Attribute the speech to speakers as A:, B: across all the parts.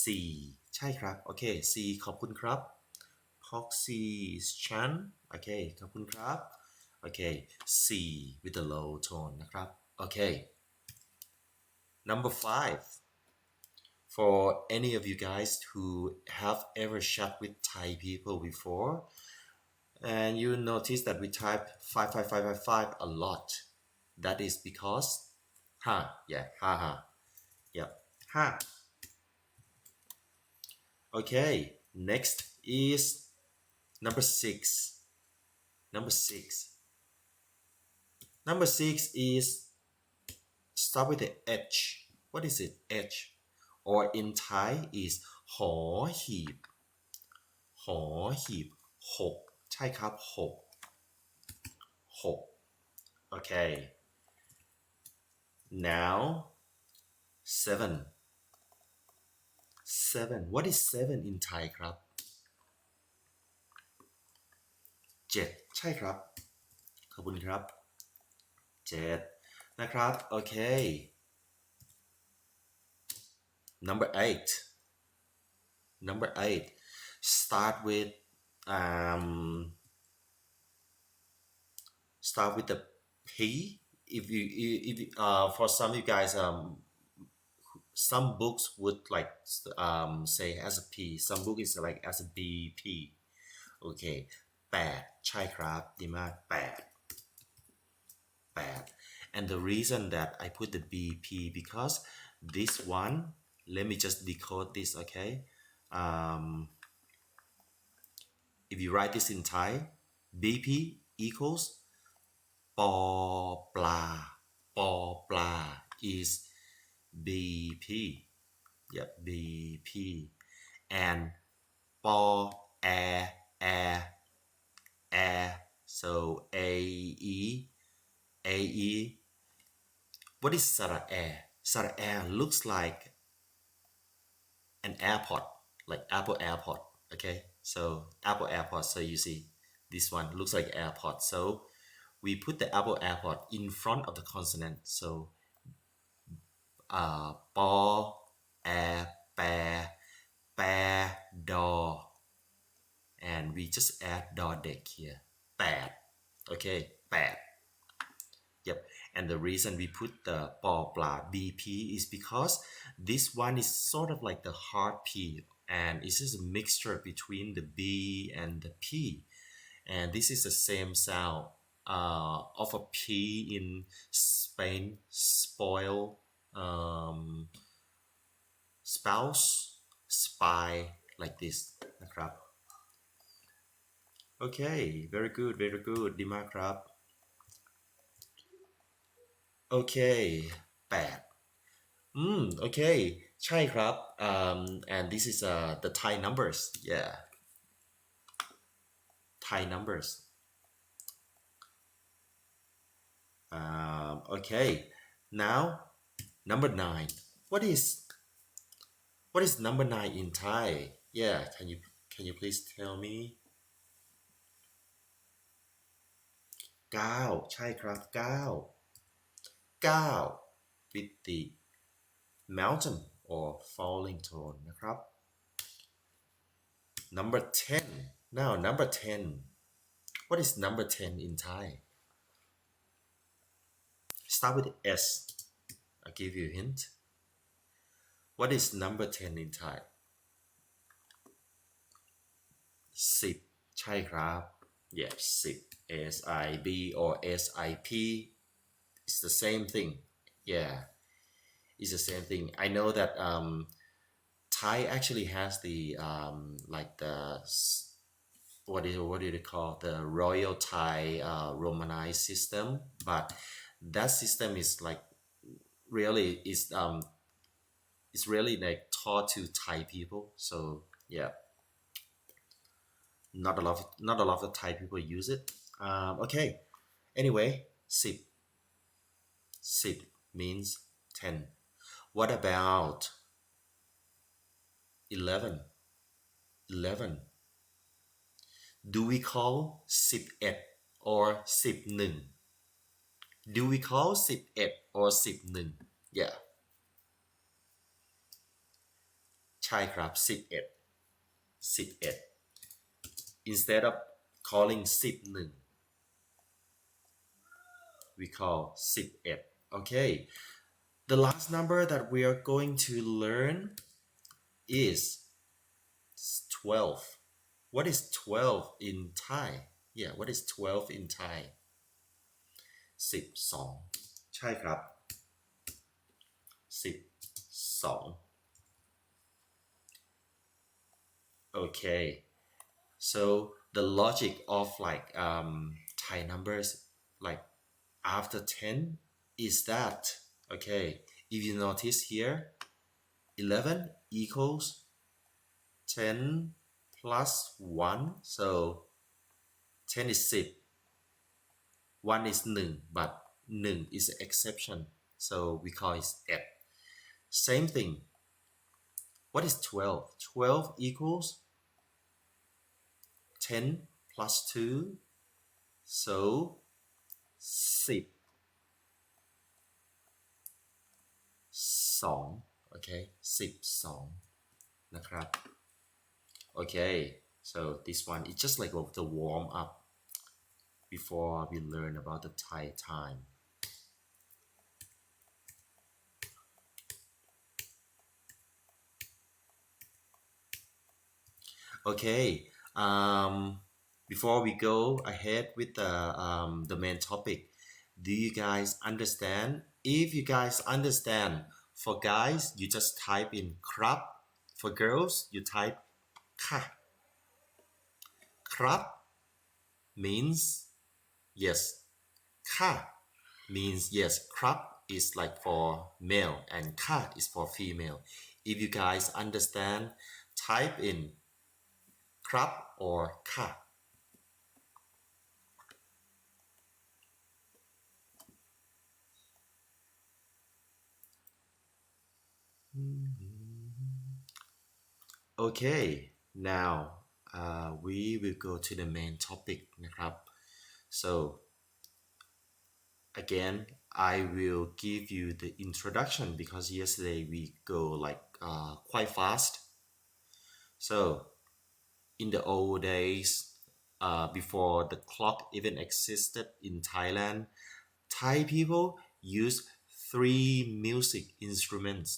A: C ใช่ครับโอเค C ขอบคุณครับ Proxy Chan โอเคขอบคุณครับโอเค C with the low tone นะครับโอเค number 5 for any of you guys who have ever chat with Thai people before and you notice that we type 55555 a lot that is because ha yeah ha ha yep ha okay next is number 6 number 6 number 6 is start with the H what is it H or in Thai is หอหีบหอหีบหกใช่ครับหกหก okay now 7 7 what is 7 in Thai ครับเจ็ดใช่ครับขอบคุณครับเจ็ดนะครับโอเค number 8 number 8 start with um start with the P if for some of you guys some books would like say as a P some book is like as a BP โอเค8ใช่ครับดีมาก8 and the reason that I put the BP because this one let me just decode this okay um, if you write this in Thai BP equals ปอปลาปอปลา is BP yep BP and ปอ air air air so AE what is Sara air Sara air looks like an airport like Apple airport okay so Apple airport so you see this one looks like airport so we put the Apple airport in front of the consonant so ปอแอแปแปดอ and we just add ดอเด็ก here 8 okay 8 yep and the reason we put the ปอปลา BP is because this one is sort of like the hard P and it's just a mixture between the B and the P and this is the same sound of a P in Spain spoil um, spouse spy like this นะครับ okay very good very good ดีมากครับ okay 8 okay ใช่ครับ and this is the Thai numbers yeah Thai numbers okay now number 9 what is number 9 in Thai yeah can you please tell me 9ใช่ครับ9 9 with the mountain or falling tone นะครับ number 10 now number 10 what is number 10 in Thai start with S I'll give you a hint what is number 10 in Thai 10ใช่ครับ yes 10 SIB or SIP it's the same thing yeah it's the same thing I know that Thai actually has the like the what do they call the Royal Thai Romanized system but that system is like really is it's really like taught to Thai people so yeah not a lot of Thai people use it okay anyway 10 10 means 10 what about 11 11 do we call 11 or 11 do we call 11 or 11 yeah ใช่ครับ11 instead of calling 11 we call 11 okay. The last number that we are going to learn is 12. What is 12 in Thai? Yeah, what is 12 in Thai? 12ใช่ครับ12 okay. So the logic of like Thai numbers like after 10 is that okay, if you notice here 11 equals 10 plus 1, so 10 is 10, 1 is 1 but 1 is an exception, so we call it 8. Same thing, what is 12? 12 equals 10 plus 2, so 10 2 okay 12นะครับ okay, so this one is just like the warm up before we learn about the Thai time. Okay, before we go ahead with the main topic, do you guys understand? If you guys understand, for guys you just type in krap, for girls you type ka. Krap means yes, ka means yes. Krap is like for male and ka is for female. If you guys understand, type in krap or ka. Okay, now we will go to the main topic นะครับ so again I will give you the introduction because yesterday we go like quite fast. So in the old days, before the clock even existed in Thailand, Thai people used 3 music instruments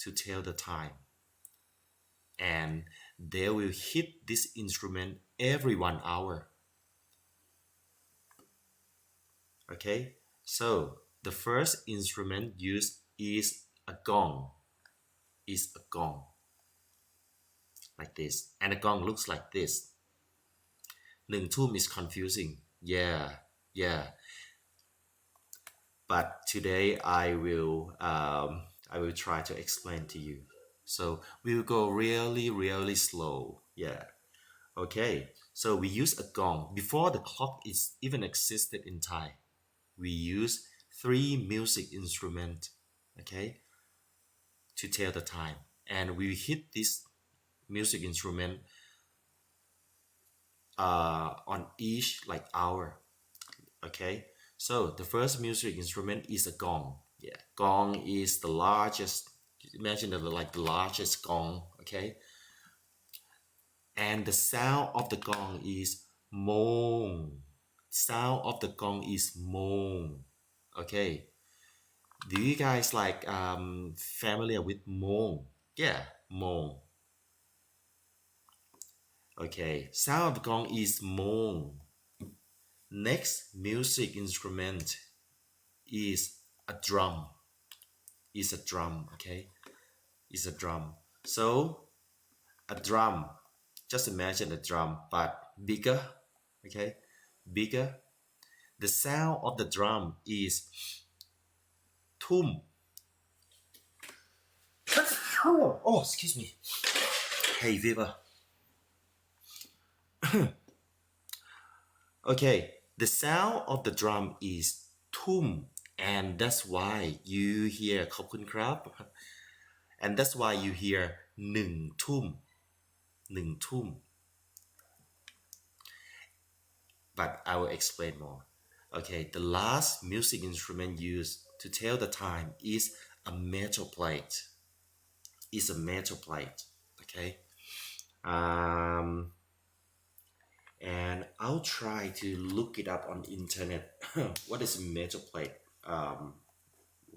A: to tell the time, and they will hit this instrument every 1 hour. Okay, so the first instrument used is a gong, like this, and a gong looks like this. 1 ทุ่ม is confusing, yeah, but today I will try to explain to you. So we will go really slow. Yeah. Okay. So we use a gong. Before the clock is even existed in Thai, we use 3 music instruments, okay, to tell the time. And we hit this music instrument on each like hour. Okay. So the first music instrument is a gong. Yeah. Gong is the largest. Imagine like the largest gong. Okay. And the sound of the gong is mong. Sound of the gong is mong. Okay. Do you guys like familiar with mong? Yeah, mong. Okay. Sound of the gong is mong. Next music instrument is a drum. Okay. Is a drum. So a drum, just imagine a drum but bigger, okay, bigger. The sound of the drum is tum. Oh, excuse me. Hey, fever. Okay, the sound of the drum is tum, and that's why you hear ขอบคุณครับ and that's why you hear 1 ทุ่ม 1 ทุ่ม but I will explain more. Okay, the last music instrument used to tell the time is a metal plate. Okay. And I'll try to look it up on internet. What is a metal plate?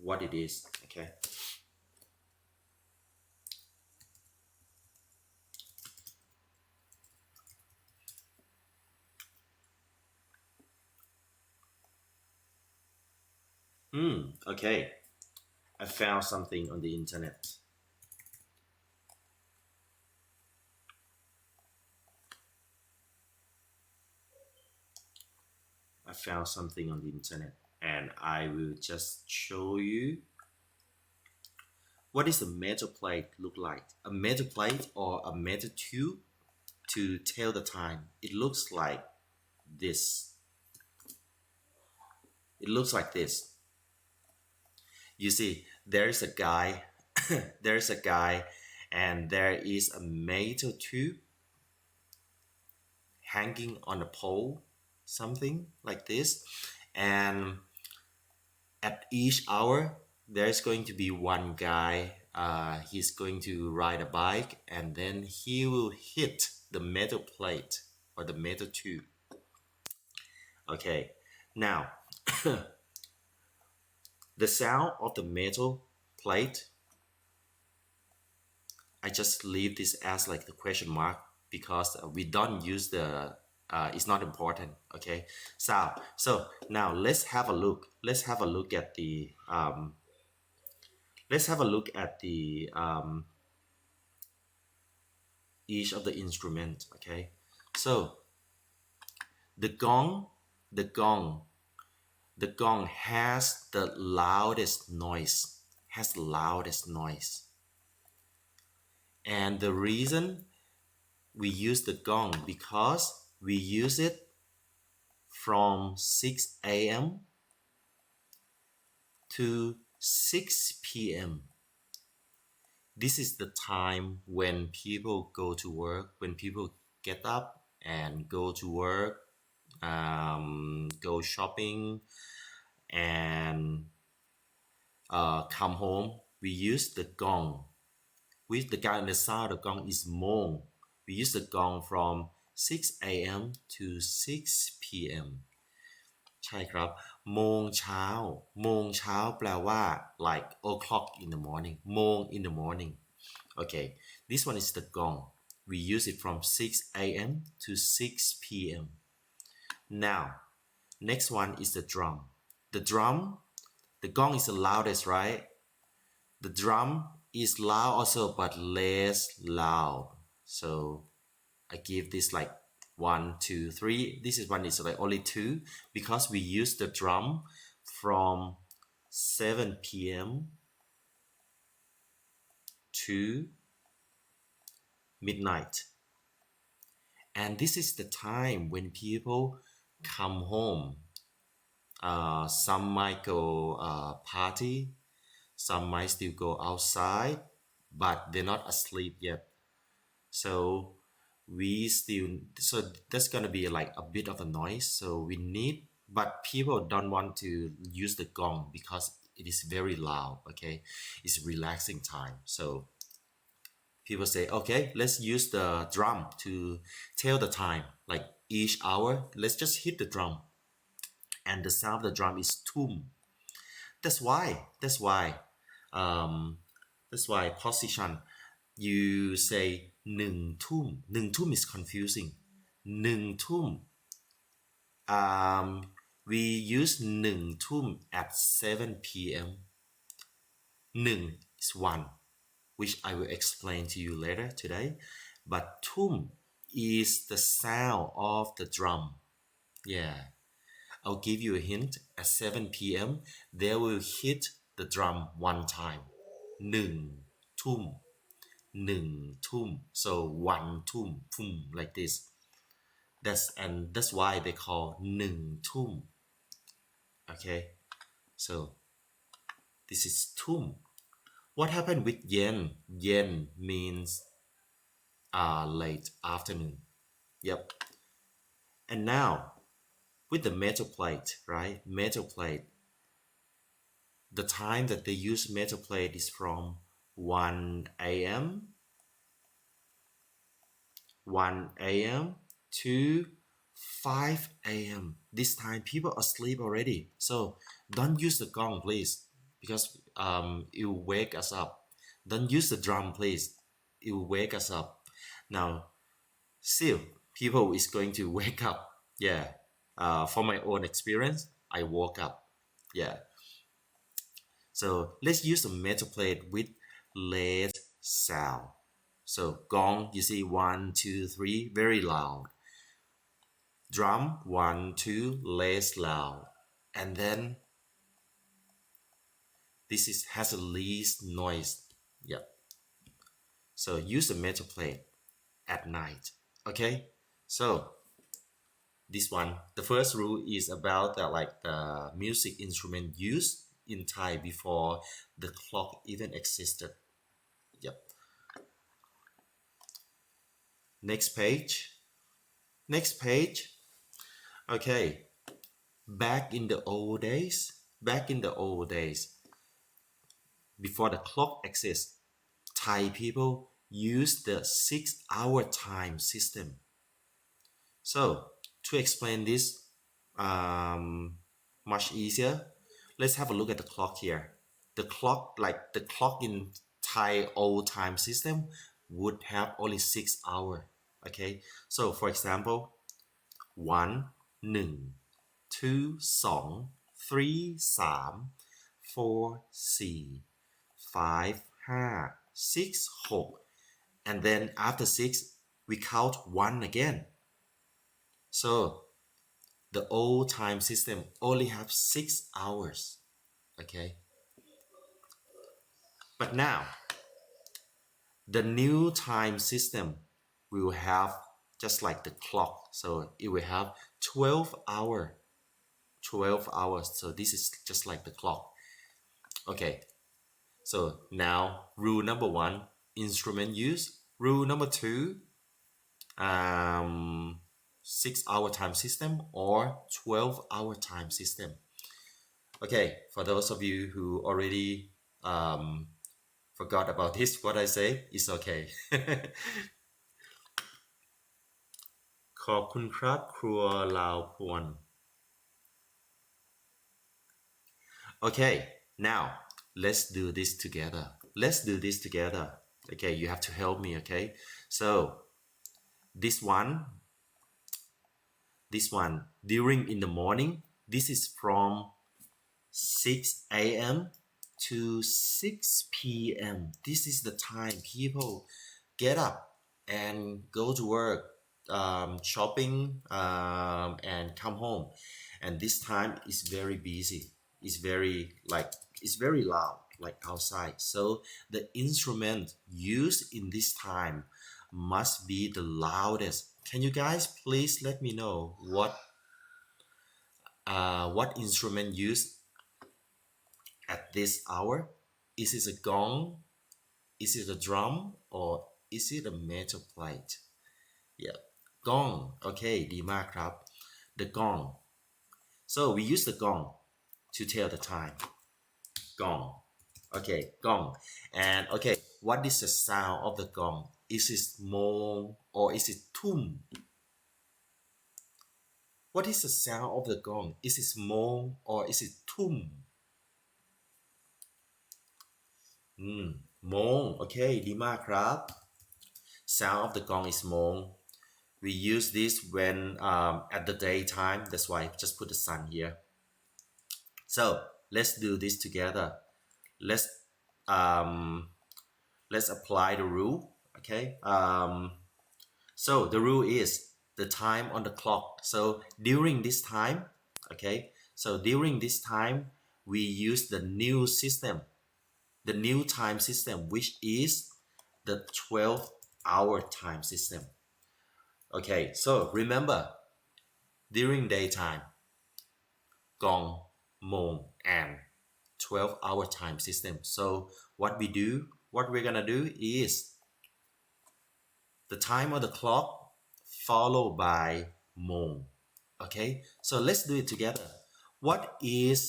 A: What it is. Okay. Okay. I found something on the internet. I found something on the internet, and I will just show you what is a metal plate look like. A metal plate or a metal tube to tell the time. It looks like this. It looks like this. You see, there's a guy, there's a guy, and there is a metal tube hanging on a pole, something like this. And at each hour, there's going to be one guy. He's going to ride a bike, and then he will hit the metal plate or the metal tube. Okay, now the sound of the metal plate, I just leave this as like the question mark because we don't use the it's not important. Okay, so now let's have a look. Let's have a look at the each of the instrument. Okay, so the gong, the gong, the gong has the loudest noise. Has the loudest noise, and the reason we use the gong because we use it from 6 a.m. to 6 p.m. This is the time when people go to work, when people get up and go to work, go shopping, and come home. We use the gong. With the guy on the sound of the gong is mong. We use the gong from 6 a.m. to 6 p.m. ใช่ครับโมงเช้าโมงเช้าแปลว่า like o'clock in the morning โมง in the morning. Okay, this one is the gong. We use it from 6 a.m. to 6 p.m. Now, next one is the drum. The drum, the gong is the loudest, right? The drum is loud also, but less loud. So I give this like 1, 2, 3. This is one is like only 2 because we use the drum from 7 p.m. to midnight. And this is the time when people come home. Some might go party, some might still go outside, but they're not asleep yet. So so that's gonna be like a bit of a noise. So we need, but people don't want to use the gong because it is very loud. Okay, it's relaxing time. So people say, okay, let's use the drum to tell the time. Like each hour, let's just hit the drum, and the sound of the drum is tum. That's why. Um, that's why position. You say 1 ทุ่ม 1 ทุ่ม is confusing 1 ทุ่ม we use 1 ทุ่ม at 7 p.m. 1 is 1, which I will explain to you later today, but ทุ่ม is the sound of the drum. Yeah, I'll give you a hint. At 7 p.m. they will hit the drum one time 1 ทุ่ม 1 ทุ่ม so 1 ทุ่ม like this. That's why they call 1 ทุ่ม. Okay, so this is ทุ่ม. What happened with yen? Yen means late afternoon. Yep. And now with the metal plate, right? Metal plate. The time that they use metal plate is from 1 a.m. 1 a.m. to 5 a.m. This time people are asleep already. So don't use the gong, please, because it will wake us up. Don't use the drum, please. It will wake us up. Now, still, people is going to wake up. Yeah. From my own experience, I woke up. Yeah. So let's use a metal plate with less sound. So gong, you see 1, 2, 3, very loud. Drum, 1, 2, less loud. And then has the least noise. Yep. So use a metal plate at night. Okay. So this one, the first rule is about the music instrument used in Thai before the clock even existed. Yep. Next page. Next page. Okay. Back in the old days, before the clock exists, Thai people used the 6-hour time system. So to explain this much easier, let's have a look at the clock here. The clock in Thai old time system would have only 6 hours. Okay, so for example, 1 1 2 2 3 3 4 4 5 5 6 6, and then after 6 we count 1 again. So the old time system only have 6 hours. Okay, but now the new time system will have just like the clock, so it will have 12 hours. So this is just like the clock. Okay, so now rule number 1, instrument use. Rule number 2, 6-hour time system or 12-hour time system. Okay, for those of you who already forgot about this, what I say is okay. ขอบคุณครับครัวลาวพวน Okay, now let's do this together. Okay, you have to help me, okay? So this one during in the morning, this is from 6 a.m. to 6 p.m. This is the time people get up and go to work, shopping, and come home. And this time is very busy. It's very loud, like outside. So the instrument used in this time must be the loudest. Can you guys please let me know what instrument used at this hour? Is it a gong? Is it a drum? Or is it a metal plate? Yeah, gong. Okay, ดีมากครับ the gong. So we use the gong to tell the time. Gong. Okay, gong. And okay, what is the sound of the gong? Is it mong or is it tum? What is the sound of the gong? Is it mong or is it tum? Mong. Okay, ดีมากครับ Sound of the gong is mong. We use this when at the daytime. That's why I just put the sun here. So let's do this together. Let's apply the rule. Okay. So the rule is the time on the clock. So during this time, okay. So during this time, we use the new system, the new time system, which is the 12-hour time system. Okay. So remember, during daytime, gong, mong, and 12-hour time system. So what we're gonna do is the time of the clock followed by mong. Okay, so let's do it together. What is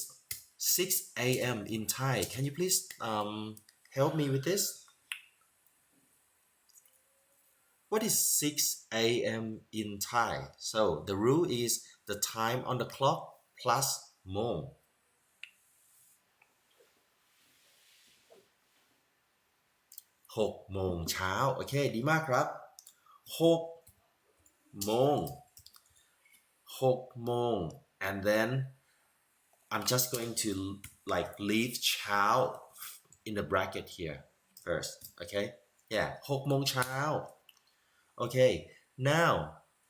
A: 6 a.m. in Thai? Can you please help me with this? What is 6 a.m. in Thai? So the rule is the time on the clock plus โมง6 โมงเช้าโอเคดีมากครับ6 โมง6 โมง and then I'm just going to like leave เช้า in the bracket here first okay yeah 6 โมงเช้า okay now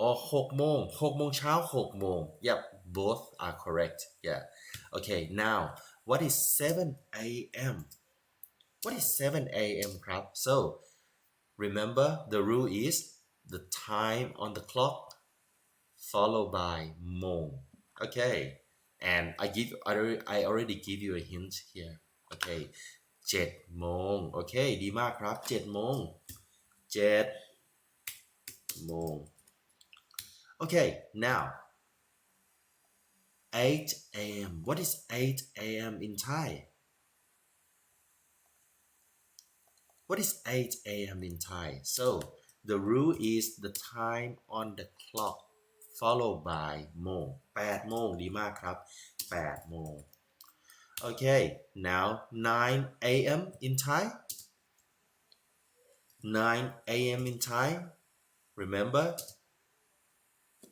A: or 6 โมง6 โมงเช้า 6 โมง yep both are correct yeah okay now what is 7 a.m. what is 7 a.m. ครับ so remember the rule is the time on the clock followed by โมง okay and I already give you a hint here okay 7 โมง okay ดีมากครับ 7 โมง 7 โมง okay now 8 a.m. what is 8 a.m. in Thai what is 8 a.m. in Thai so the rule is the time on the clock followed by โมง 8 โมง ดีมากครับ 8 โมง okay now 9 a.m. in Thai 9 a.m. in Thai remember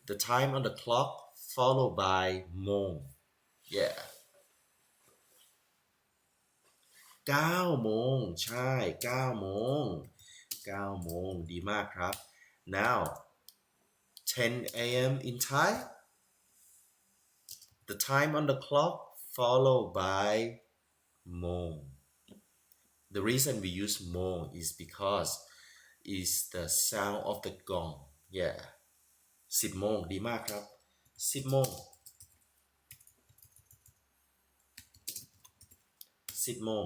A: the time on the clock followed by โมง yeah 9 โมง ใช่ 9 โมง 9 โมง ดีมากครับ now 10 a.m. in Thai the time on the clock followed by โมง the reason we use โมง is because is the sound of the gong yeah 10 โมง ดีมากครับ 10 โมง 10 โมง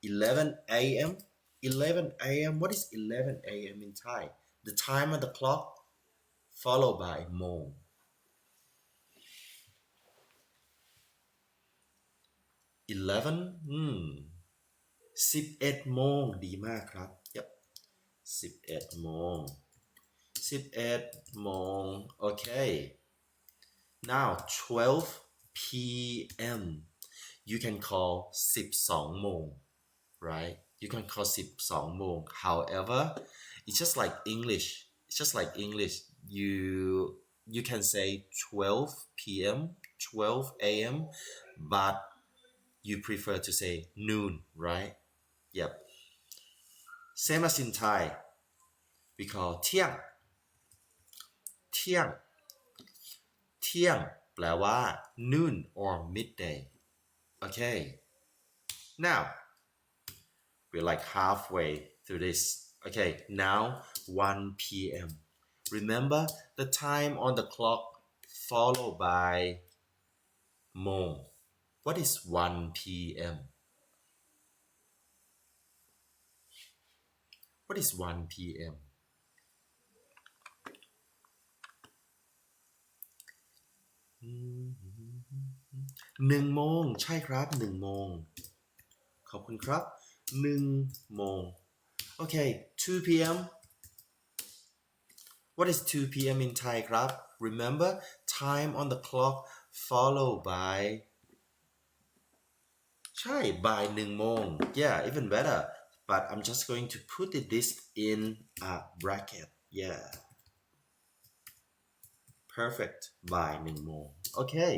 A: 11 a.m. 11 a.m. what is 11 a.m. in Thai the time on the clock followed by โมง 11 11 โมง ดีมากครับ yep 11 โมง 11 โมง okay now 12 p.m. you can call 12 โมง right you can call 12 โมง however it's just like English it's just like English you can say 12 p.m. 12 a.m. but you prefer to say noon right yep same as in Thai we call เที่ยง เที่ยง เที่ยง แปลว่า noon or midday okay now we're like halfway through this okay now 1 p.m. remember the time on the clock followed by โมง what is 1 p.m. what is 1 p.m. 1 โมง ใช่ครับ 1 โมง ขอบคุณครับ 1 โมง okay 2 p.m. what is 2 p.m. in Thai ครับ remember time on the clock followed by ใช่ by 1 โมง yeah even better but I'm just going to put this in a bracket yeah perfect by 1 โมง okay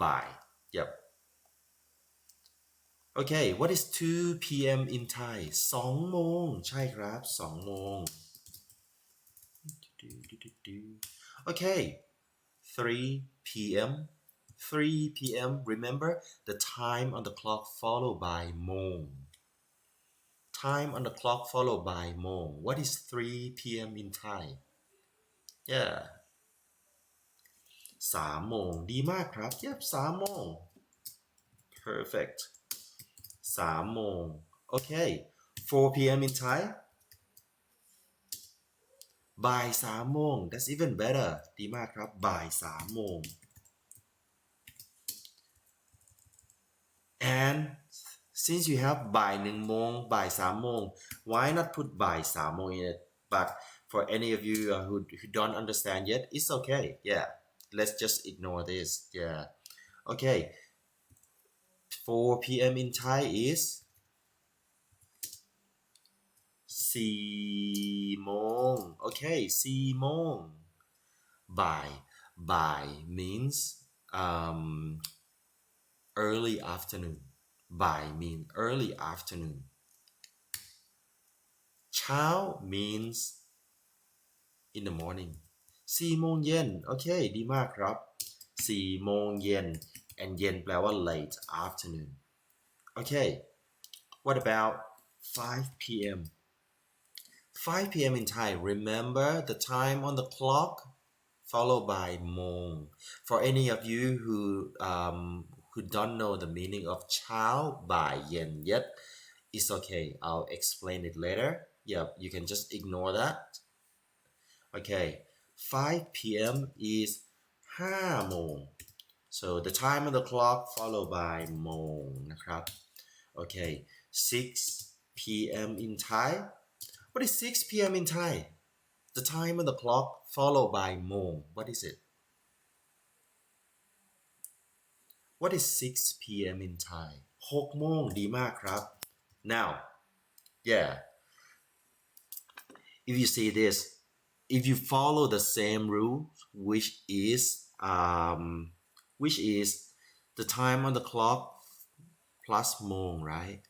A: by yep okay what is 2 p.m. in Thai 2 โมง ใช่ครับ 2 โมง okay 3 p.m. 3 p.m. remember the time on the clock followed by โมง time on the clock followed by โมง what is 3 p.m. in Thai yeah 3 โมง ดีมากครับ yep 3 โมง perfect 3 โมง okay 4 p.m. in Thai บ่าย 3 โมง that's even better ดีมากครับ บ่าย 3 โมง and since you have บ่าย1 โมงบ่าย3 โมง why not put บ่าย3 โมง in it but for any of you who don't understand yet it's okay yeah let's just ignore this yeah okay 4 p.m. in Thai is 4 โมง okay 4 โมง by means early afternoon by mean early afternoon เช้า means in the morning 4 โมงเย็นโอเคดีมากครับ4 โมงเย็น and เย็นแปลว่า late afternoon okay what about 5 p.m. 5 p.m. in Thai remember the time on the clock followed by โมง for any of you who don't know the meaning of เช้าบ่ายเย็น yet it's okay I'll explain it later yeah you can just ignore that okay 5 p.m. is 5 โมง so the time on the clock followed by โมงนะครับ okay 6 p.m. in Thai what is 6 p.m. in Thai the time on the clock followed by โมง what is it what is 6 p.m. in Thai 6 โมงดีมากครับ now yeah if you see this if you follow the same rule which is the time on the clock plus โมง right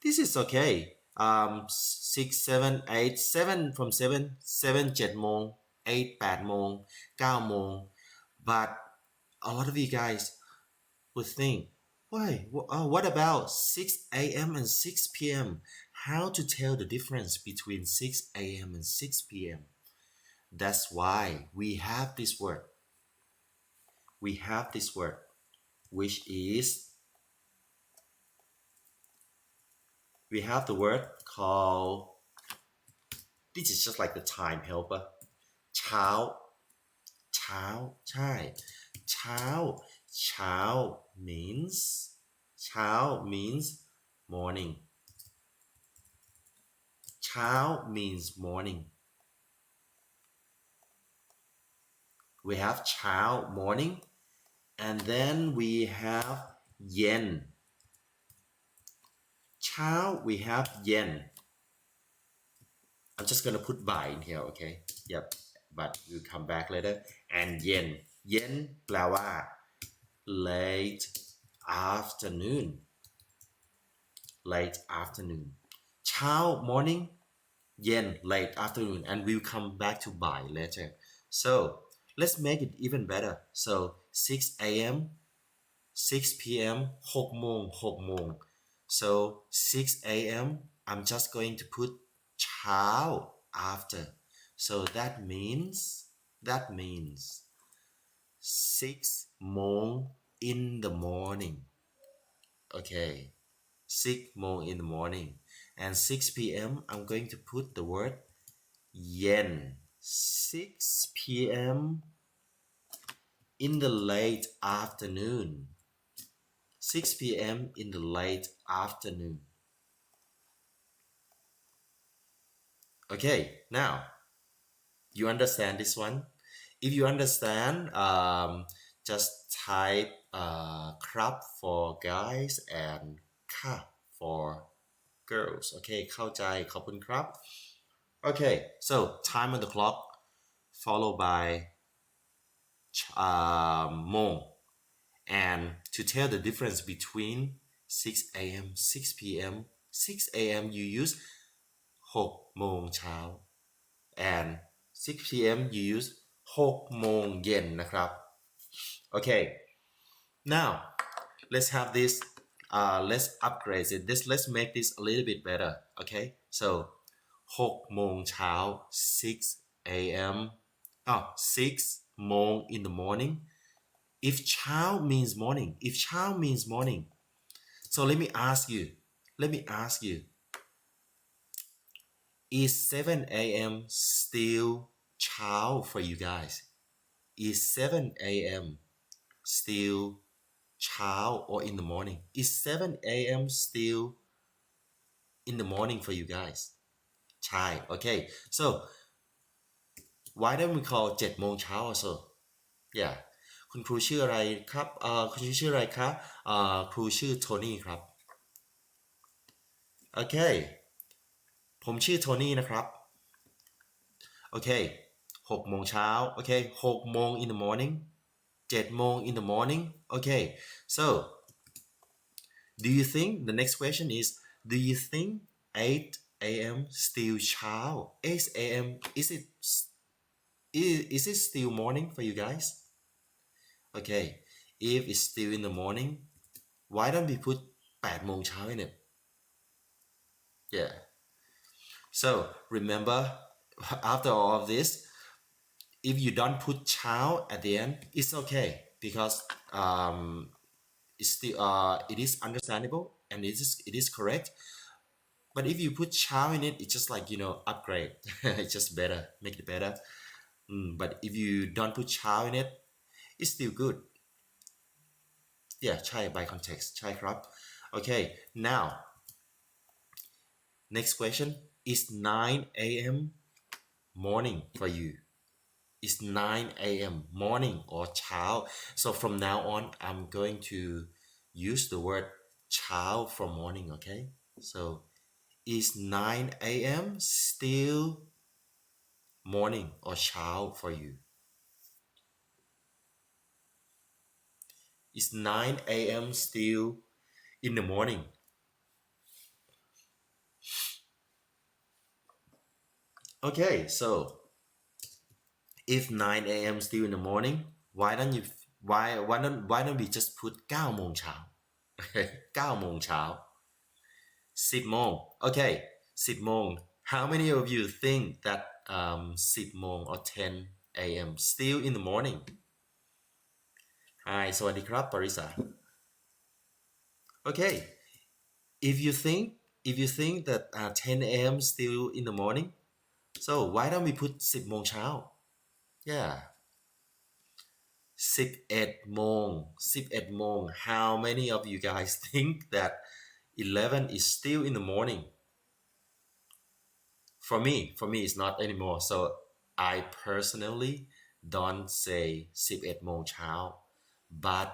A: this is okay 6 7 8 7 from 7 7 7 โมง 8 8 โมง 9 โมง but a lot of you guys would think why what about 6 a.m. and 6 p.m. how to tell the difference between 6 a.m. and 6 p.m. that's why we have this word which is we have the word called this is just like the time helper เช้าใช่เช้า means morning เช้า means morning we have เช้า morning and then we have เย็นเช้า we have เย็น I'm just gonna put by in here okay yep but we'll come back later and เย็นแปลว่า late afternoon เช้า morning เย็น late afternoon and we'll come back to by later so let's make it even better so 6 a.m. 6 p.m. 6 โมง 6 โมง so 6 a.m. I'm just going to put เช้า after so that means 6 โมง in the morning okay 6 โมง in the morning and 6 p.m. I'm going to put the word เย็น 6 p.m. in the late afternoon 6 p.m. in the late afternoon okay now you understand this one if you understand just type crap for guys and ka for girls okay เข้าใจขอบคุณครับ okay so time on the clock followed by โมง and to tell the difference between 6 a.m. 6 p.m. 6 a.m. you use 6 โมงเช้า and 6 p.m. you use 6 โมงเย็นนะครับ okay now let's have this let's upgrade it let's make this a little bit better okay so 6 โมงเช้า 6 a.m. 6 โมง in the morning if เช้า means morning so let me ask you is 7 a.m. still เช้า for you guys is 7 a.m. still เช้า or in the morning? Is 7 a.m. still in the morning for you guys? ใช่ okay, so why don't we call 7 โมงเช้า also? yeah คุณครูชื่ออะไรครับคุณครูชื่ออะไรคะครูชื่อโทนี่ครับ okay ผมชื่อโทนี่นะครับ okay 6 โมงเช้า okay 6 โมง in the morning 7 โมง in the morning okay so do you think the next question is do you think 8 a.m. still เช้า 8 a.m. is it still morning for you guys okay if it's still in the morning why don't we put 8 โมงเช้า in it yeah so remember after all of this if you don't put เช้า at the end it's okay because it's still it is understandable and it is correct but if you put เช้า in it it's just like upgrade it's just better make it better but if you don't put เช้า in it it's still good yeah ใช่ by context ใช่ครับ okay now next question is 9 a.m. morning for you is 9 a.m. morning or เช้า so from now on I'm going to use the word เช้า for morning okay so is 9 a.m. still morning or เช้า for you is 9 a.m. still in the morning okay so if 9 a.m. still in the morning why don't we just put 9 โมงเช้า 9 โมงเช้า 10 โมง okay 10 โมง how many of you think that 10 โมง or 10 a.m. still in the morning hi สวัสดีครับปริษา okay if you think that 10 a.m. still in the morning so why don't we put 10 โมงเช้า yeah 11 โมง 11 โมง how many of you guys think that 11 is still in the morning for me it's not anymore so I personally don't say 11 โมงเช้า but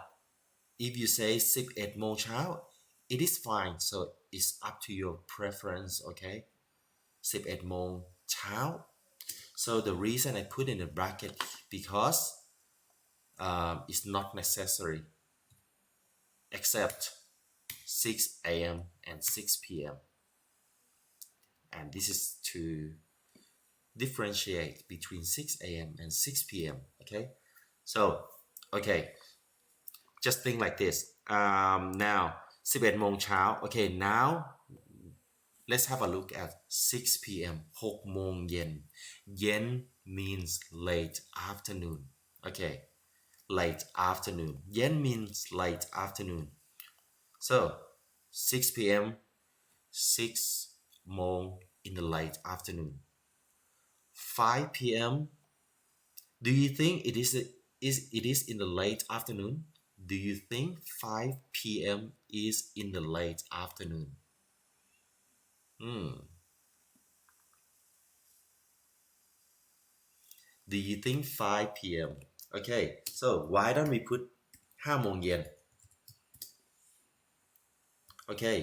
A: if you say 11 โมงเช้า it is fine so it's up to your preference okay 11 โมงเช้า so the reason I put in the bracket because it's not necessary except 6 a.m. and 6 p.m. and this is to differentiate between 6 a.m. and 6 p.m. okay so okay just think like this now 11 โมงเช้า okay now let's have a look at 6 p.m. 6 โมงเย็น เย็น means late afternoon okay late afternoon เย็น means late afternoon so 6 p.m. 6 โมง in the late afternoon 5 p.m. do you think it is in the late afternoon do you think 5 p.m. is in the late afternoon do you think 5 p.m. okay so why don't we put 5 โมงเย็น okay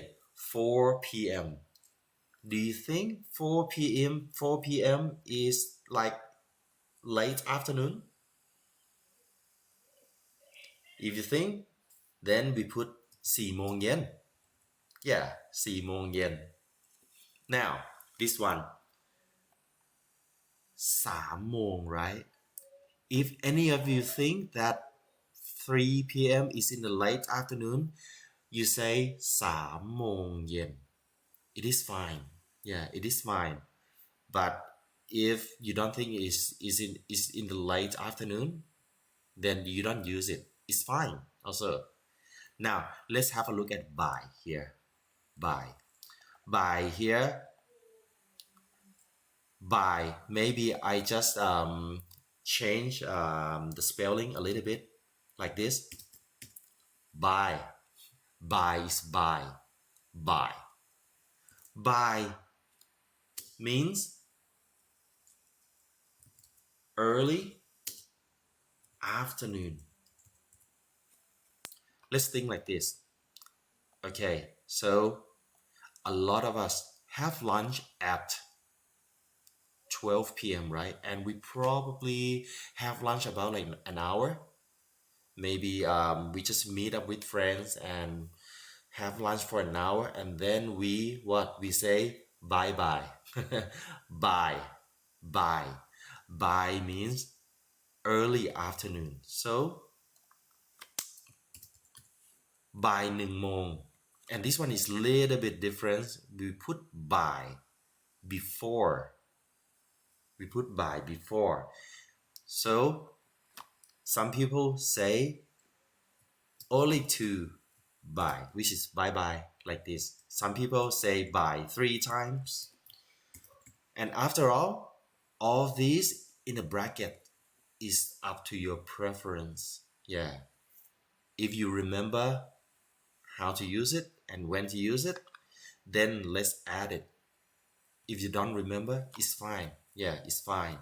A: 4 p.m. do you think 4 p.m. is like late afternoon if you think then we put 4 โมงเย็น yeah 4 โมงเย็น now this one 3 โมง right if any of you think that 3 p.m. is in the late afternoon you say 3 โมงเย็น it is fine yeah it is fine but if you don't think is in the late afternoon then you don't use it it's fine also now let's have a look at by here by here by maybe I just change the spelling a little bit like this by by is by by by means early afternoon. Let's think like this. Okay, so a lot of us have lunch at 12 p.m., right? And we probably have lunch about like an hour. Maybe we just meet up with friends and have lunch for an hour, and then we say bye bye. Bye. Bye. Bye means early afternoon. So by 1 โมง and this one is little bit different. We put by before. We put by before. So some people say only to bye, which is bye bye like this. Some people say bye 3 times. And after all these in a bracket is up to your preference. Yeah. If you remember how to use it and when to use it, then let's add it. If you don't remember, it's fine. Yeah, it's fine.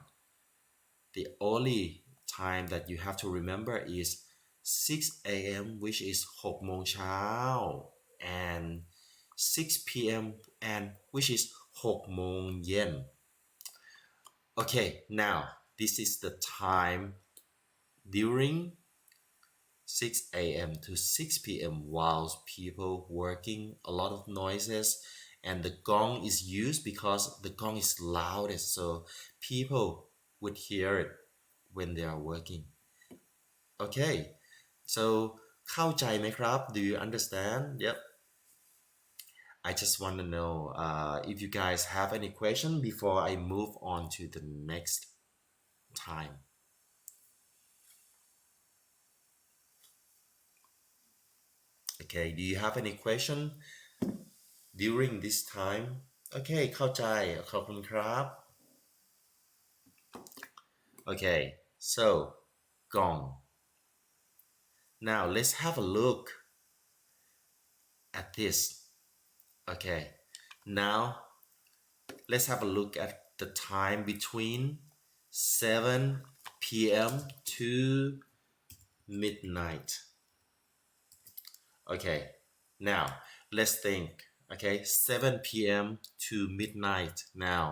A: The only time that you have to remember is 6 a.m., which is 6 โมงเช้า and 6 p.m. and which is 6 โมงเย็น. Okay, now this is the time during 6 a.m. to 6 p.m. while people working, a lot of noises, and the gong is used because the gong is loudest, so people would hear it when they are working. Okay, so เข้าใจไหมครับ? Do you understand? Yep. I just want to know if you guys have any question before I move on to the next time. Okay, do you have any question during this time? Okay, เข้าใจ ขอบคุณครับ Okay, so gong. Now let's have a look at this. Okay, now let's have a look at the time between 7 p.m. to midnight. Okay, now let's think. Okay, 7 p.m. to midnight. Now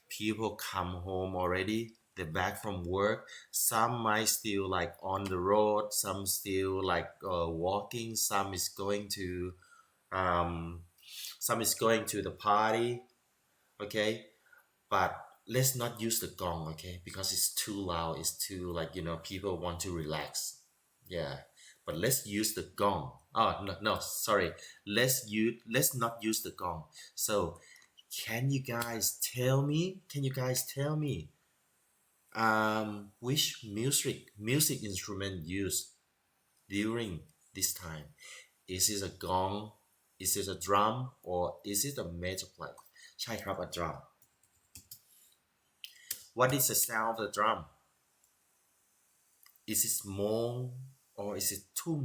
A: people come home already. They're back from work. Some might still like on the road. Some still like walking. Some is going to the party. Okay, but let's not use the gong. Okay, because it's too loud. It's too like people want to relax. Yeah, but let's use the gong. Oh no, sorry. Let's not use the gong. So can you guys tell me which music instrument used during this time? Is it a gong? Is it a drum? Or is it a major play? ใช่ครับ a drum. What is the sound of the drum? Is it mong or is it tum?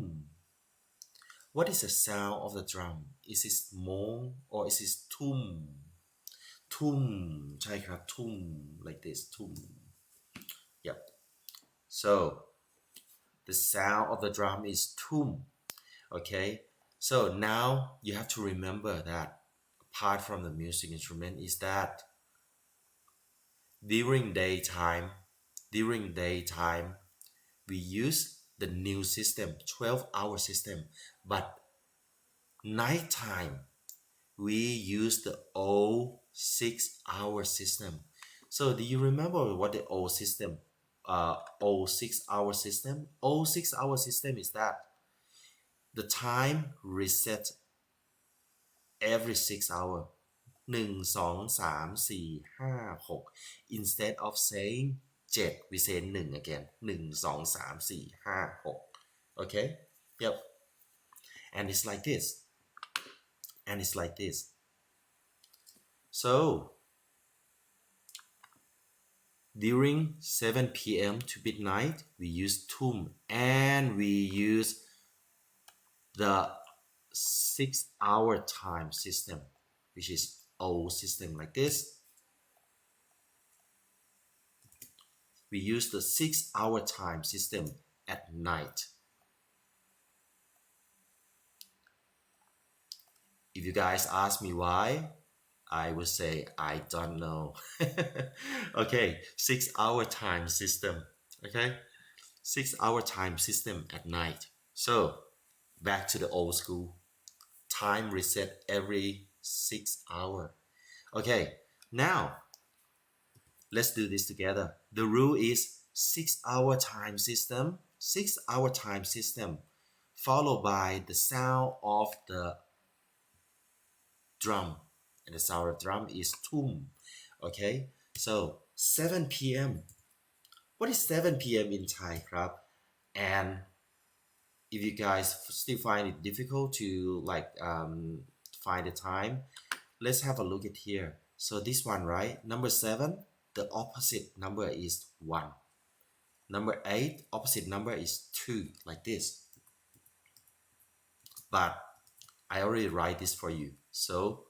A: What is the sound of the drum? Is it mong or is it tum? Tum. ใช่ครับ tum like this tum. Yep. So the sound of the drum is tum. Okay. So now you have to remember that apart from the music instrument is that during daytime we use the new system, 12-hour system, but nighttime we use the old 6-hour system. So do you remember what the old 6-hour system is that the time reset every 6 hours. 1 2 3 4 5 6 instead of saying 7 we say 1 again. 1 2 3 4 5 6. Okay, yep. And it's like this. So during 7 p.m. to midnight we use tum and we use the 6-hour time system, which is old system like this. We use the 6-hour time system at night. If you guys ask me why, I would say I don't know. Okay, 6-hour time system. Okay, 6-hour time system at night. So back to the old school. Time reset every 6 hour. Okay, now let's do this together. The rule is 6-hour time system, 6-hour time system, followed by the sound of the drum. And the sound of drum is tum. Okay, so 7 p.m. What is 7 p.m. in Thai, crap? And if you guys still find it difficult to find the time, let's have a look at here. So this one, right? Number 7, the opposite number is 1. Number 8, opposite number is 2, like this. But I already write this for you. So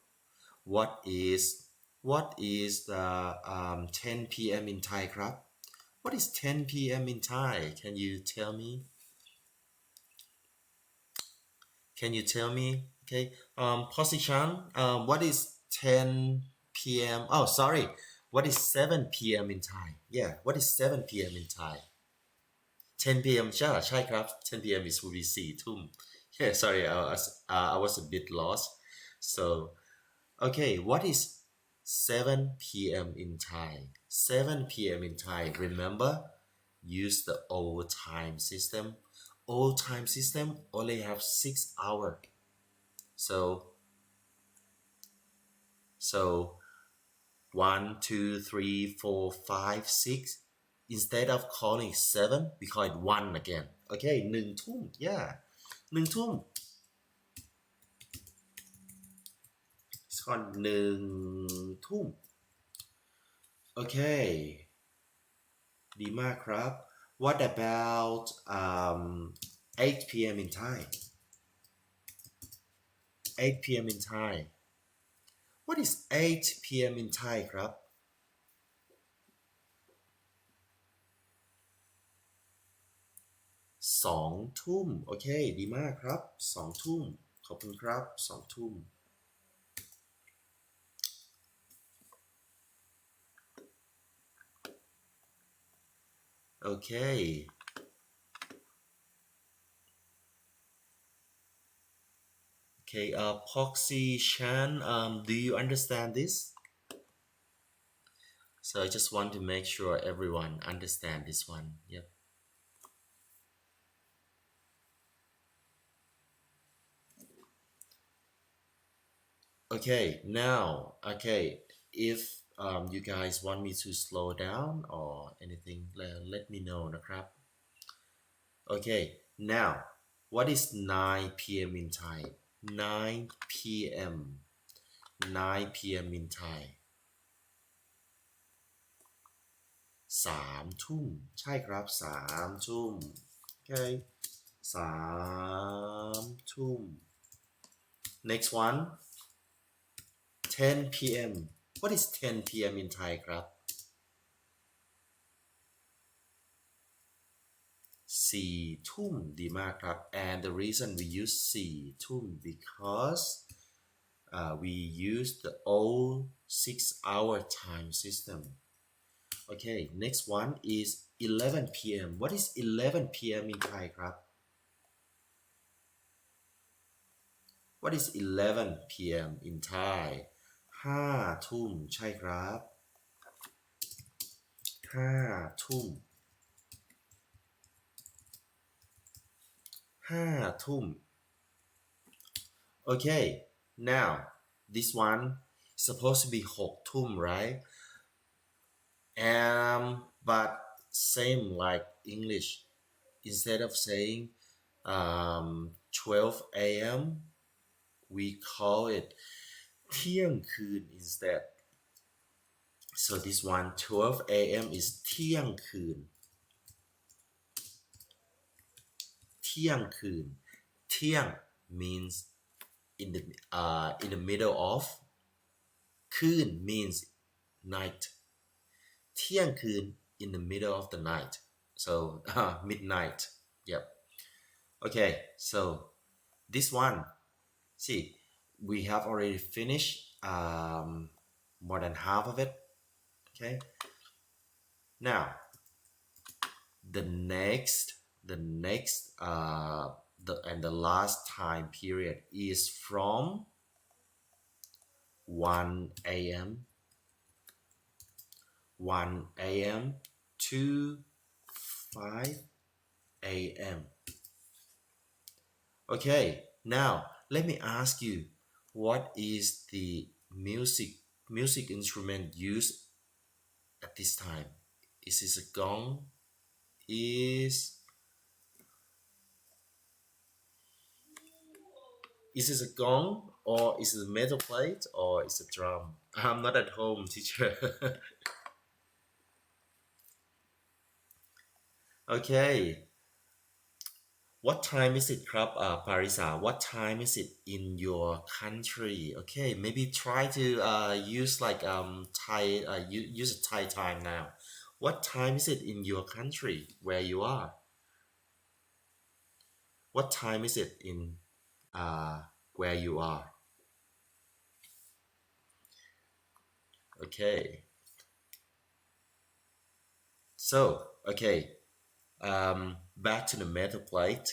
A: what is the 10 p.m. in Thai, crap? What is 10 p.m. in Thai? Can you tell me? Can you tell me? Okay. Position. What is 10 p.m.? Oh, sorry. What is 7 p.m. in Thai? Yeah. What is 7 p.m. in Thai? 10 p.m. ใช่ครับ 10 p.m. is 4 4 ทุ่ม Yeah. Sorry. I was a bit lost. So, okay. What is 7 p.m. in Thai? 7 p.m. in Thai. Remember, use the old time system. Old time system only have 6 hours. So 1, 2, 3, 4, 5, 6. Instead of calling 7, we call it 1 again. Okay, 1 ทุ่ม yeah, 1 ทุ่ม it's called 1 ทุ่ม Okay, ดีมากครับ What about 8 p.m. in Thai? 8 p.m. in Thai. What is 8 p.m. in Thai ครับ 2 ทุ่ม โอเค ดีมากครับ 2 ทุ่ม ขอบคุณครับ 2 ทุ่ม Okay. Okay, Poxy Chan, do you understand this? So I just want to make sure everyone understand this one. Yep. Okay, now, okay, if you guys want me to slow down or anything, let me know,นะครับ Okay, now, what is 9 p.m. in Thai? 9 p.m. 9 p.m. in Thai. 3 ทุ่ม ใช่ครับ 3 ทุ่ม Okay, 3 ทุ่ม Next one, 10 p.m. What is 10 p.m. in Thai ครับ 4 ทุ่ม ดีมากครับ and the reason we use 4 ทุ่ม because we use the old 6-hour time system. Okay, next one is 11 p.m. What is 11 p.m. in Thai ครับ What is 11 p.m. in Thai? 5 ทุ่ม ใช่ครับ 5 ทุ่ม 5 ทุ่ม Okay, now this one is supposed to be 6 ทุ่ม right? But same like English. Instead of saying 12 a.m., we call it เที่ยงคืน instead. So this one 12 a.m. is เที่ยงคืน เที่ยงคืน เที่ยง means in the middle of คืน means night เที่ยงคืน in the middle of the night so midnight yep okay so this one see we have already finished more than half of it okay now the last time period is from 1 a.m. 1 a.m. to 5 a.m. Okay, now let me ask you, what is the music instrument used at this time? Is this a gong? Is this a gong, or is it a metal plate, or is it a drum? I'm not at home, teacher. Okay. What time is it ครับ Parisa what time is it in your country okay maybe try to use like Thai use a Thai time now what time is it in your country where you are what time is it in where you are okay so okay back to the metal plate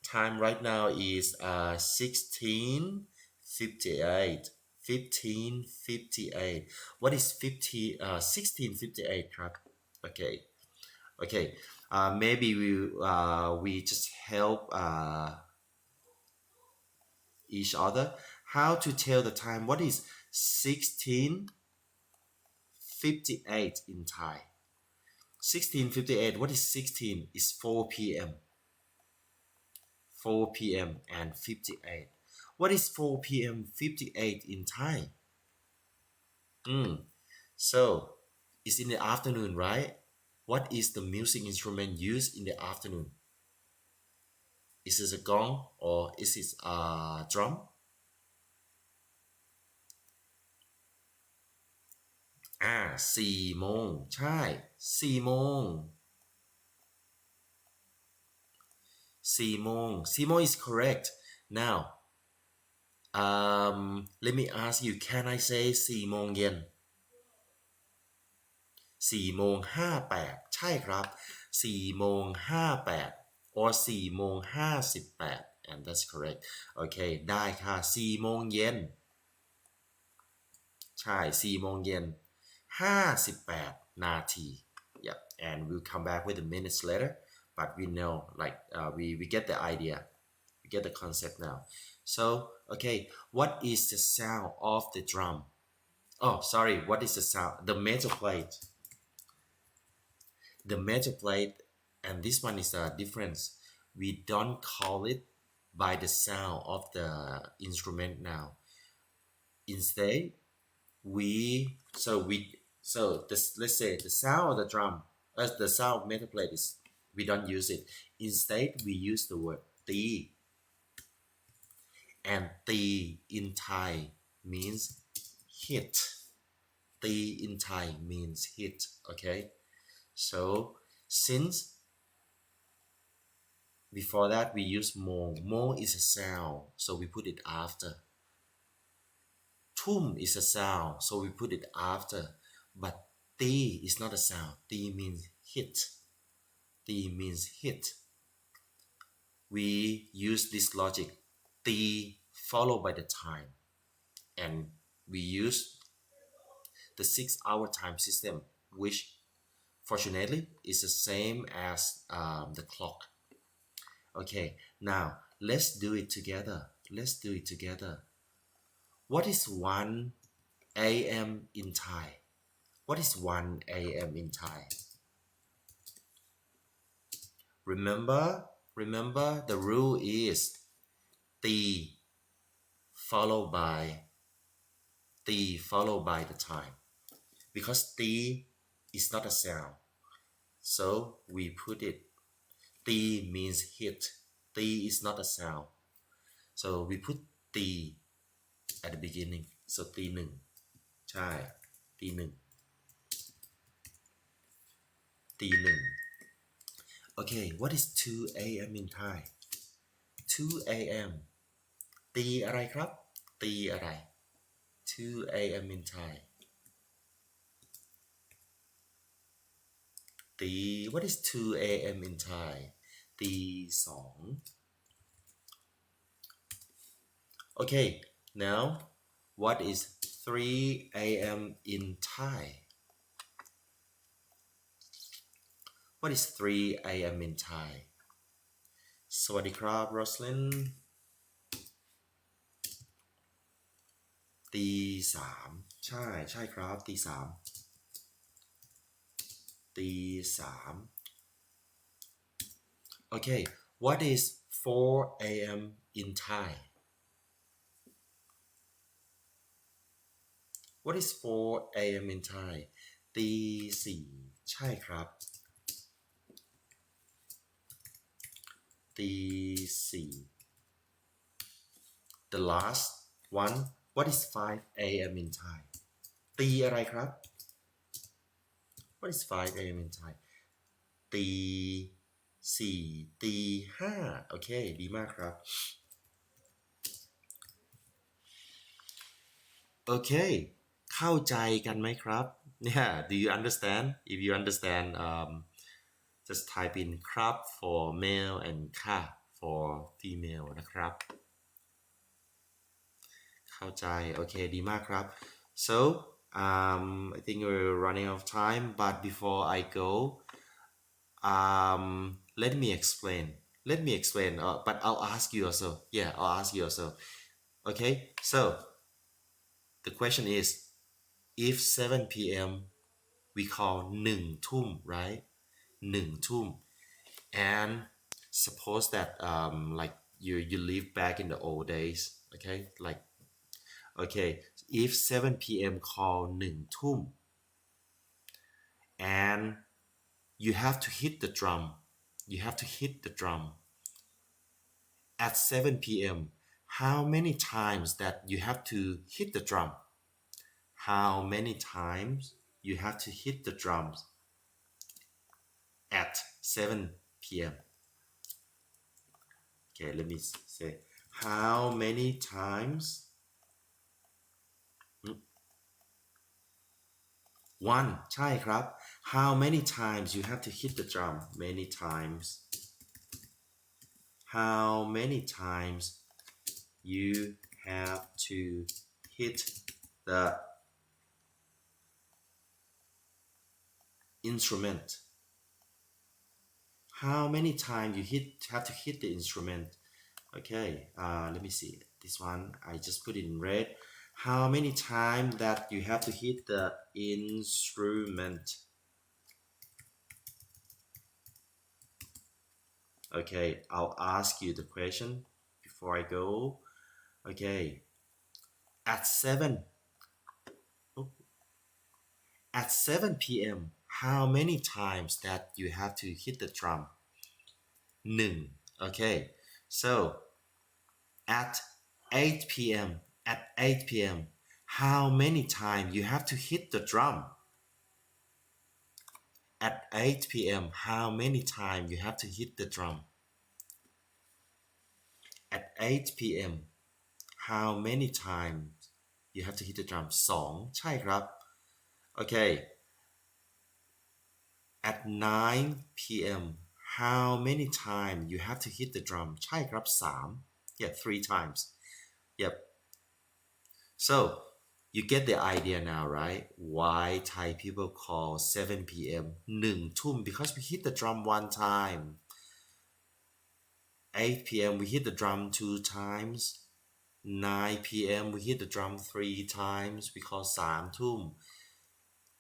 A: time right now is 16:58 15:58 what is 16:58 ครับ okay okay maybe we just help each other how to tell the time what is 16:58 in Thai 16:58 what is 16 is 4 p.m. 4 p.m. and 58 what is 4 p.m. 58 in Thai so it's in the afternoon right what is the music instrument used in the afternoon is it a gong or is it a drum 4 โมงใช่4 โมง4 โมงis correct now let me ask you can I say 4 โมงเย็น4 โมง 58ใช่ครับ4 โมง 58 or 4 โมง 58 and that's correct okay ได้ค่ะ4 โมงเย็นใช่4 โมงเย็น 58 นาที yep and we'll come back with the minutes later but we know like we get the idea we get the concept now so okay what is the sound of the drum oh sorry what is the sound the metal plate the metal plate and this one is a difference we don't call it by the sound of the instrument now instead let's say the sound of the drum as the sound of metal plate is we don't use it instead we use the word ti and ti in Thai means hit ti in Thai means hit okay so since before that we use mo is a sound so we put it after tum is a sound so we put it after but ti is not a sound ti means hit ti means hit we use this logic ti followed by the time and we use the 6-hour time system which fortunately is the same as the clock okay now let's do it together what is 1 a.m. in Thai what is 1 a.m. in Thai remember the rule is ti followed by the time because ti is not a sound so we put it ti means hit ti is not a sound so we put ตี at the beginning so ตีหนึ่งใช่ตีหนึ่งตีหนึ่ง okay what is 2 a.m. in Thai 2 a.m. ตีอะไรครับตีอะไร2 a.m. in Thai ตี what is 2 a.m. in Thai ตีสอง okay now what is 3 a.m. in Thai what is 3 a.m. in Thai สวัสดีครับ Roslyn ตีสามใช่ใช่ครับตีสามตีสาม okay what is 4 a.m. in Thai what is 4 a.m. in Thai ตีสี่ใช่ครับตีสี่ the last one what is 5 a.m. in Thai ตีอะไรครับ what is 5 a.m. in Thai ตีสี่ตีห้าโอเคดีมากครับโอเคเข้าใจกันไหมครับ yeah do you understand if you understand just type in ครับ for male and ค่ะ for female นะครับเข้าใจโอเคดีมากครับ so I think we're running out of time but before I go let me explain but I'll ask you also yeah I'll ask you also okay so the question is if 7 p.m. we call 1 ทุ่ม right 1 ทุ่ม and suppose that like you live back in the old days okay like okay if 7 p.m. call 1 ทุ่ม and you have to hit the drum you have to hit the drum at 7 p.m. how many times that you have to hit the drum how many times you have to hit the drums at 7 p.m. okay let me say how many times one ใช่ครับ how many times you have to hit the drum many times how many times you have to hit the instrument how many times you have to hit the instrument okay let me see this one I just put it in red how many times that you have to hit the instrument okay I'll ask you the question before I go okay at 7 p.m. how many times that you have to hit the drum 1 okay so at 8 p.m. at 8 p.m. how many times you have to hit the drum at 8 p.m. how many times you have to hit the drum at 8 p.m. how many times you have to hit the drum 2ใช่ครับ okay at 9 p.m. how many times you have to hit the drum ใช่ครับ3 yeah 3 times yep so you get the idea now right why Thai people call 7 p.m. 1 ทุ่ม because we hit the drum one time 8 p.m. we hit the drum 2 times 9 p.m. we hit the drum 3 times we call 3 ทุ่ม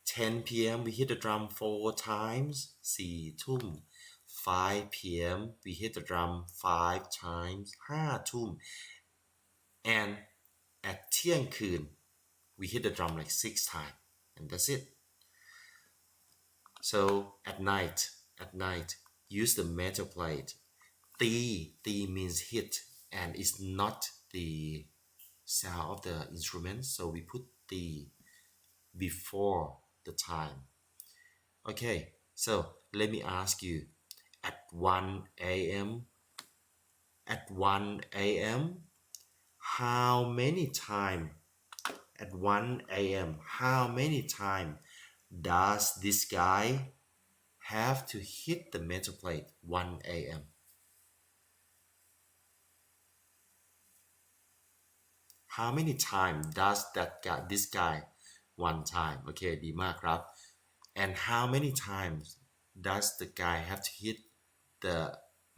A: 10 p.m. we hit the drum 4 times 4 ทุ่ม 5 p.m. we hit the drum 5 times 5 ทุ่ม and at เที่ยงคืน we hit the drum like 6 times and that's it so at night use the metal plate ตี means hit and it's not the sound of the instrument, so we put the before the time. Okay, so let me ask you, at 1 a.m. at 1 a.m. how many time at 1 a.m. how many time does this guy have to hit the metal plate? 1 a.m. how many time does this guy one time? Okay, ดีมากครับ and how many times does the guy have to hit the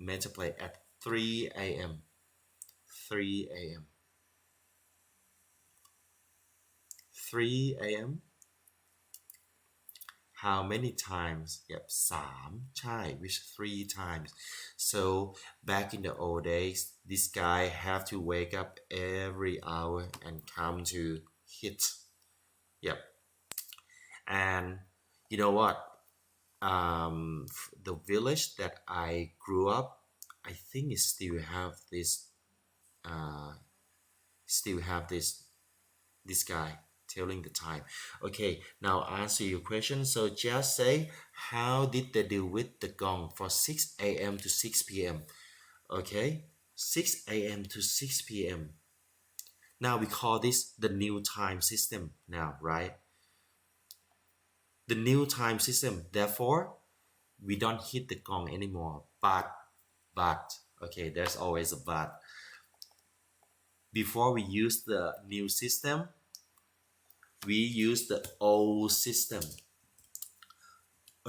A: metal plate at 3 a.m. 3 a.m. 3 a.m. how many times? Yep, 3 ใช่ which 3 times. So back in the old days, this guy have to wake up every hour and come to hit. Yep. And you know what? The village that I grew up, I think it still have this uh, this guy telling the time. Okay, now answer your question. So just say, how did they do with the gong for 6 a.m. to 6 p.m.? Okay, 6 a.m. to 6 p.m. Now we call this the new time system now, right? The new time system. Therefore, we don't hit the gong anymore. But, okay, there's always a but. Before we use the new system, we use the old system.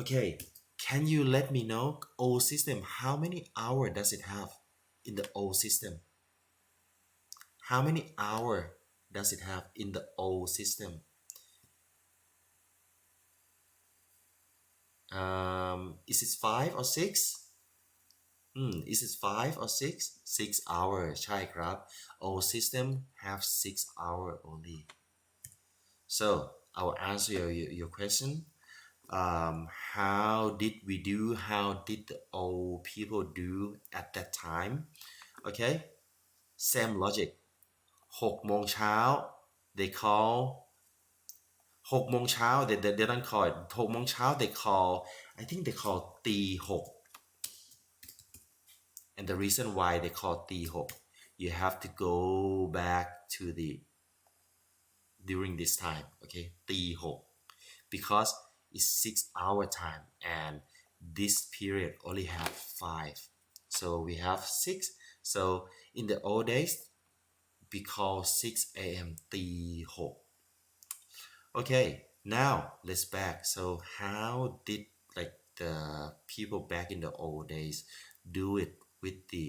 A: Okay, can you let me know old system, how many hours does it have in the old system? How many hours does it have in the old system? Is it 5 or 6? Is it 5 or 6? 6 hours ใช่ครับ old system have 6 hours only. So I will answer your question. How did we do? How did the old people do at that time? Okay, same logic. 6 โมงเช้า they call 6 โมงเช้า they don't call it 6 โมงเช้า they call, I think they call ตี 6. And the reason why they call ตี 6, you have to go back to the during this time. Okay, ตี 6, because it's 6-hour time and this period only have 5, so we have 6. So in the old days we call 6 a.m. ตี 6. Okay, now let's back. So how did like the people back in the old days do it with the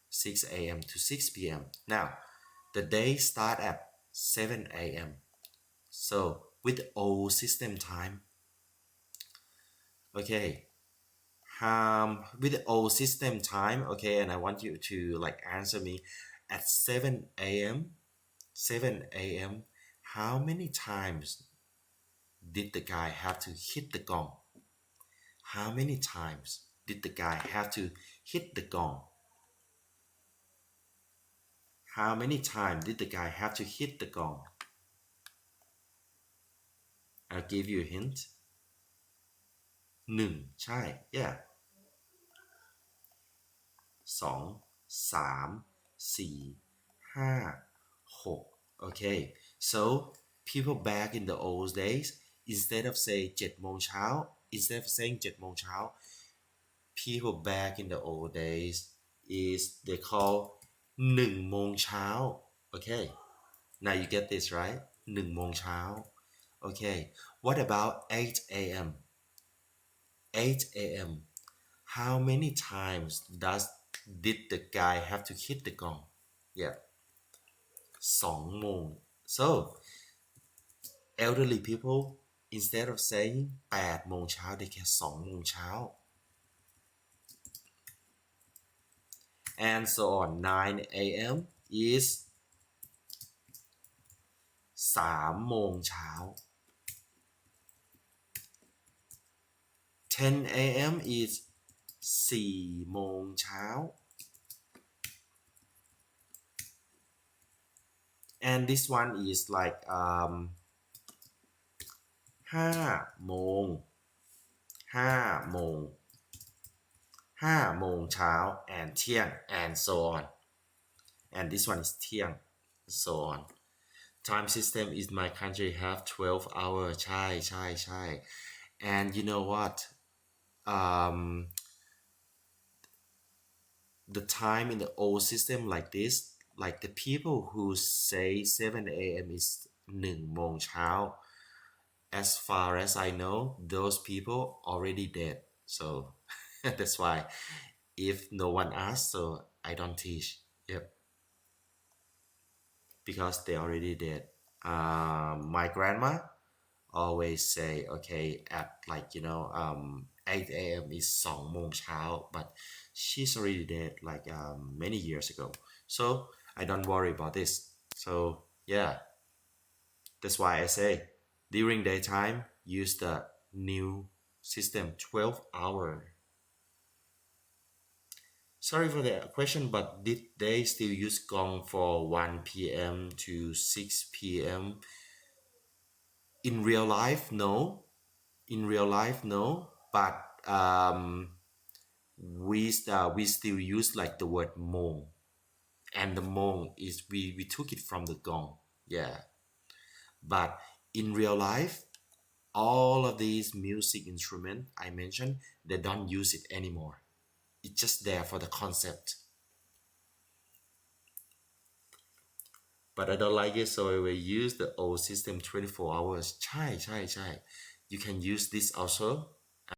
A: 6 a.m. to 6 p.m.? Now the day start at 7 a.m. So with the old system time, okay, with the old system time, okay, and I want you to like answer me at 7 a.m. 7 a.m. how many times did the guy have to hit the gong? How many times did the guy have to hit the gong? How many times did the guy have to hit the gong? I'll give you a hint. 1 ใช่ yeah. 2 3 4 5 6. Okay, so people back in the old days, instead of say 7 โมงเช้า instead of saying 7 โมงเช้า people back in the old days is they call 1 โมงเช้า. Okay, now you get this right. 1 โมงเช้า. Okay, what about 8 a.m.? 8 a.m. how many times did the guy have to hit the gong? Yeah, 2 โมง. So elderly people, instead of saying 8 โมงเช้า they can 2 โมงเช้า. And so on. 9 a.m. is 3 โมงเช้า. 10 a.m. is 4 โมงเช้า. and this one is like ห้าโมงห้าโมงห้าโมงเช้า and เที่ยง and so on and this one is เที่ยง so on time system is my country have 12 hour ใช่ใช่ใช่ and you know what um the time in the old system like this like the people who say 7 a.m. is 1 โมงเช้า as far as I know those people already dead so that's why if no one asks so I don't teach yep because they already dead my grandma always say okay at like 8 a.m. is 2 โมงเช้า but she's already dead like many years ago so I don't worry about this so yeah that's why I say during daytime use the new system 12 hour sorry for the question but did they still use gong for 1 p.m. to 6 p.m. in real life no in real life no but we still use like the word mong and the mong is we took it from the gong yeah but in real life all of these music instruments I mentioned they don't use it anymore it's just there for the concept but I don't like it so I will use the old system 24 hours ใช่ใช่ใช่ you can use this also